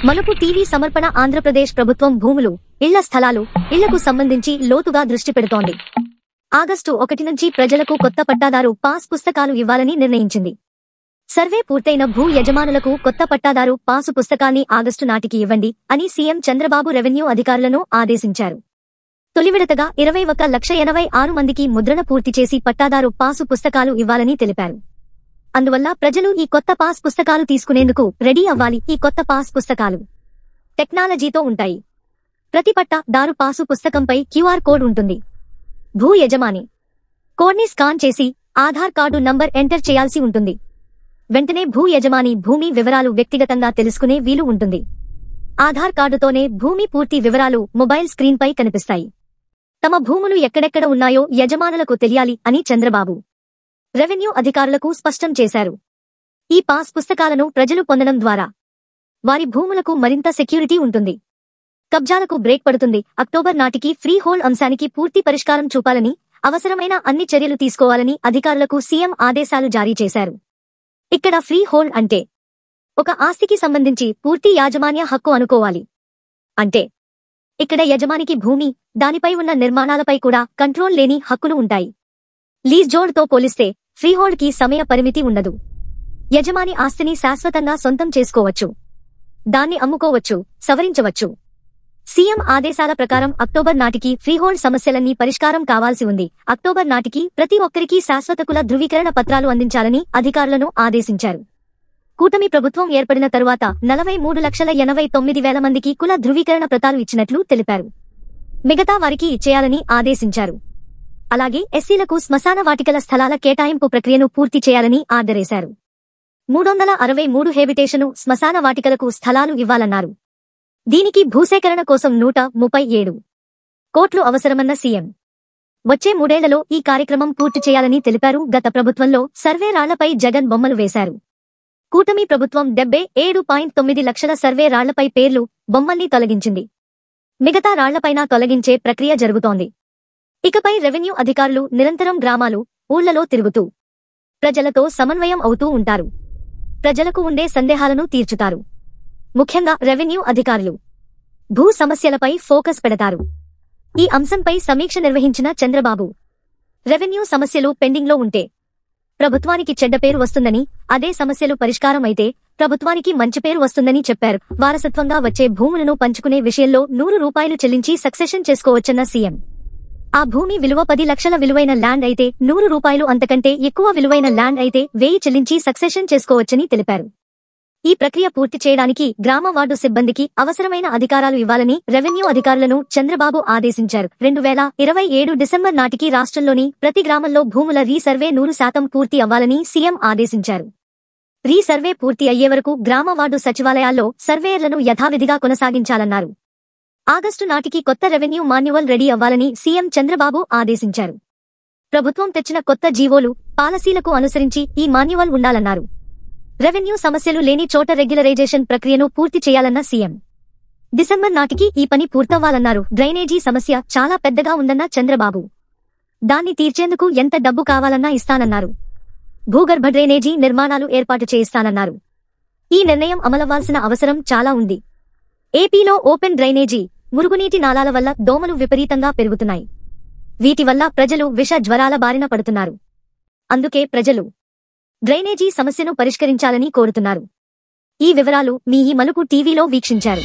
మలుపు టీవీ సమర్పణ ఆంధ్రప్రదేశ్ ప్రభుత్వం భూములు, ఇళ్ల స్థలాలు, ఇళ్లకు సంబంధించి లోతుగా దృష్టి పెడుతోంది. ఆగస్టు 1 నుంచి ప్రజలకు కొత్త పట్టాదారు పాస్ పుస్తకాలు ఇవ్వాలని నిర్ణయించింది. సర్వే పూర్తయిన భూ యజమానులకు కొత్త పట్టాదారు పాసు పుస్తకాన్ని ఆగస్టు నాటికి ఇవ్వండి అని సీఎం చంద్రబాబు రెవెన్యూ అధికారులను ఆదేశించారు. తొలి విడతగా 21,86,000 మందికి ముద్రణ పూర్తి చేసి పట్టాదారు పాసు పుస్తకాలు ఇవ్వాలని తెలిపారు. అందువల్ల ప్రజలు ఈ కొత్త పాస్ పుస్తకాలు తీసుకునేందుకు రెడీ అవ్వాలి. ఈ కొత్త పాస్ పుస్తకాలు టెక్నాలజీతో ఉంటాయి. ప్రతి పట్టాదారు పాసు పుస్తకంపై క్యూఆర్ కోడ్ ఉంటుంది. భూ యజమాని కోడ్ని స్కాన్ చేసి ఆధార్ కార్డు నంబర్ ఎంటర్ చేయాల్సి ఉంటుంది. వెంటనే భూ యజమాని భూమి వివరాలు వ్యక్తిగతంగా తెలుసుకునే వీలు ఉంటుంది. ఆధార్ కార్డుతోనే భూమి పూర్తి వివరాలు మొబైల్ స్క్రీన్పై కనిపిస్తాయి. తమ భూములు ఎక్కడెక్కడ ఉన్నాయో యజమానులకు తెలియాలి అని చంద్రబాబు రెవెన్యూ అధికారులకు స్పష్టం చేశారు. ఈ పాస్ పుస్తకాలను ప్రజలు పొందడం ద్వారా వారి భూములకు మరింత సెక్యూరిటీ ఉంటుంది. కబ్జాలకు బ్రేక్ పడుతుంది. అక్టోబర్ నాటికి ఫ్రీ హోల్డ్ అంశానికి పూర్తి పరిష్కారం చూపాలని, అవసరమైన అన్ని చర్యలు తీసుకోవాలని అధికారులకు సీఎం ఆదేశాలు జారీ చేశారు. ఇక్కడ ఫ్రీ హోల్డ్ అంటే ఒక ఆస్తికి సంబంధించి పూర్తి యాజమాన్య హక్కు అనుకోవాలి. అంటే ఇక్కడ యజమానికి భూమి, దానిపై ఉన్న నిర్మాణాలపై కూడా కంట్రోల్ లేని హక్కులు ఉంటాయి. లీజ్ జోడ్తో పోలిస్తే ఫ్రీహోల్డ్కి సమయ పరిమితి ఉండదు. యజమాని ఆస్తిని శాశ్వతంగా సొంతం చేసుకోవచ్చు, దాన్ని అమ్ముకోవచ్చు, సవరించవచ్చు. సీఎం ఆదేశాల ప్రకారం అక్టోబర్ నాటికి ఫ్రీహోల్డ్ సమస్యలన్నీ పరిష్కారం కావాల్సి ఉంది. అక్టోబర్ నాటికి ప్రతి ఒక్కరికీ శాశ్వత కుల ధృవీకరణ పత్రాలు అందించాలని అధికారులను ఆదేశించారు. కూటమి ప్రభుత్వం ఏర్పడిన తరువాత 43,89,000 మందికి కుల ధృవీకరణ పత్రాలు ఇచ్చినట్లు తెలిపారు. మిగతా వారికి ఇచ్చేయాలని ఆదేశించారు. అలాగే ఎస్సీలకు శ్మశాన వాటికల స్థలాల కేటాయింపు ప్రక్రియను పూర్తి చేయాలని ఆర్డరేశారు. 363 హెబిటేషను శ్మశాన వాటికలకు స్థలాలు ఇవ్వాలన్నారు. దీనికి భూసేకరణ కోసం 137 కోట్లు అవసరమన్న సీఎం వచ్చే 3 ఏళ్లలో ఈ కార్యక్రమం పూర్తి చేయాలని తెలిపారు. గత ప్రభుత్వంలో సర్వే రాళ్లపై జగన్ బొమ్మలు వేశారు. కూటమి ప్రభుత్వం 77.9 లక్షల సర్వే రాళ్లపై పేర్లు, బొమ్మల్ని తొలగించింది. మిగతా రాళ్లపైన తొలగించే ప్రక్రియ జరుగుతోంది. ఇకపై రెవెన్యూ అధికారులు నిరంతరం గ్రామాలు, ఊళ్లలో తిరుగుతూ ప్రజలతో సమన్వయం అవుతూ ఉంటారు. ప్రజలకు ఉండే సందేహాలను తీర్చుతారు. ముఖ్యంగా రెవెన్యూ అధికారులు భూ సమస్యలపై ఫోకస్ పెడతారు. ఈ అంశంపై సమీక్ష నిర్వహించిన చంద్రబాబు రెవెన్యూ సమస్యలు పెండింగ్లో ఉంటే ప్రభుత్వానికి చెడ్డ పేరు వస్తుందని, అదే సమస్యలు పరిష్కారం అయితే ప్రభుత్వానికి మంచి పేరు వస్తుందని చెప్పారు. వారసత్వంగా వచ్చే భూములను పంచుకునే విషయంలో 100 రూపాయలు చెల్లించి సక్సెషన్ చేసుకోవచ్చన్న సీఎం. ఆ భూమి విలువ 10 లక్షల విలువైన ల్యాండ్ అయితే 100 రూపాయలు, అంతకంటే ఎక్కువ విలువైన ల్యాండ్ అయితే 1000 చెల్లించి సక్సెషన్ చేసుకోవచ్చని తెలిపారు. ఈ ప్రక్రియ పూర్తి చేయడానికి గ్రామ వార్డు సిబ్బందికి అవసరమైన అధికారాలు ఇవ్వాలని రెవెన్యూ అధికారులను చంద్రబాబు ఆదేశించారు. 2027 డిసెంబర్ నాటికి రాష్ట్రంలోని ప్రతి గ్రామంలో భూముల రీసర్వే 100% పూర్తి అవ్వాలని సీఎం ఆదేశించారు. రీసర్వే పూర్తి అయ్యే వరకు గ్రామ వార్డు సచివాలయాల్లో సర్వేయర్లను యథావిధిగా కొనసాగించాలన్నారు. ఆగస్టు నాటికి కొత్త రెవెన్యూ మాన్యువల్ రెడీ అవ్వాలని సీఎం చంద్రబాబు ఆదేశించారు. ప్రభుత్వం తెచ్చిన కొత్త జీవోలు, పాలసీలకు అనుసరించి ఈ మాన్యువల్ ఉండాలన్నారు. రెవెన్యూ సమస్యలు లేని చోట రెగ్యులరైజేషన్ ప్రక్రియను పూర్తి చేయాలన్న సీఎం. డిసెంబర్ నాటికి ఈ పని పూర్తవ్వాలన్నారు. డ్రైనేజీ సమస్య చాలా పెద్దగా ఉందన్న చంద్రబాబు. దాన్ని తీర్చేందుకు ఎంత డబ్బు కావాలన్నా ఇస్తానన్నారు. భూగర్భ డ్రైనేజీ నిర్మాణాలు ఏర్పాటు చేయిస్తానన్నారు. ఈ నిర్ణయం అమలవ్వాల్సిన అవసరం చాలా ఉంది. ఏపీలో ఓపెన్ డ్రైనేజీ, మురుగునీటి నాలాల వల్ల దోమలు విపరీతంగా పెరుగుతున్నాయి. వీటి వల్ల ప్రజలు విష జ్వరాల బారిన పడుతున్నారు. అందుకే ప్రజలు డ్రైనేజీ సమస్యను పరిష్కరించాలని కోరుతున్నారు. ఈ వివరాలు మీ ఈ మలుపు టీవీలో వీక్షించారు.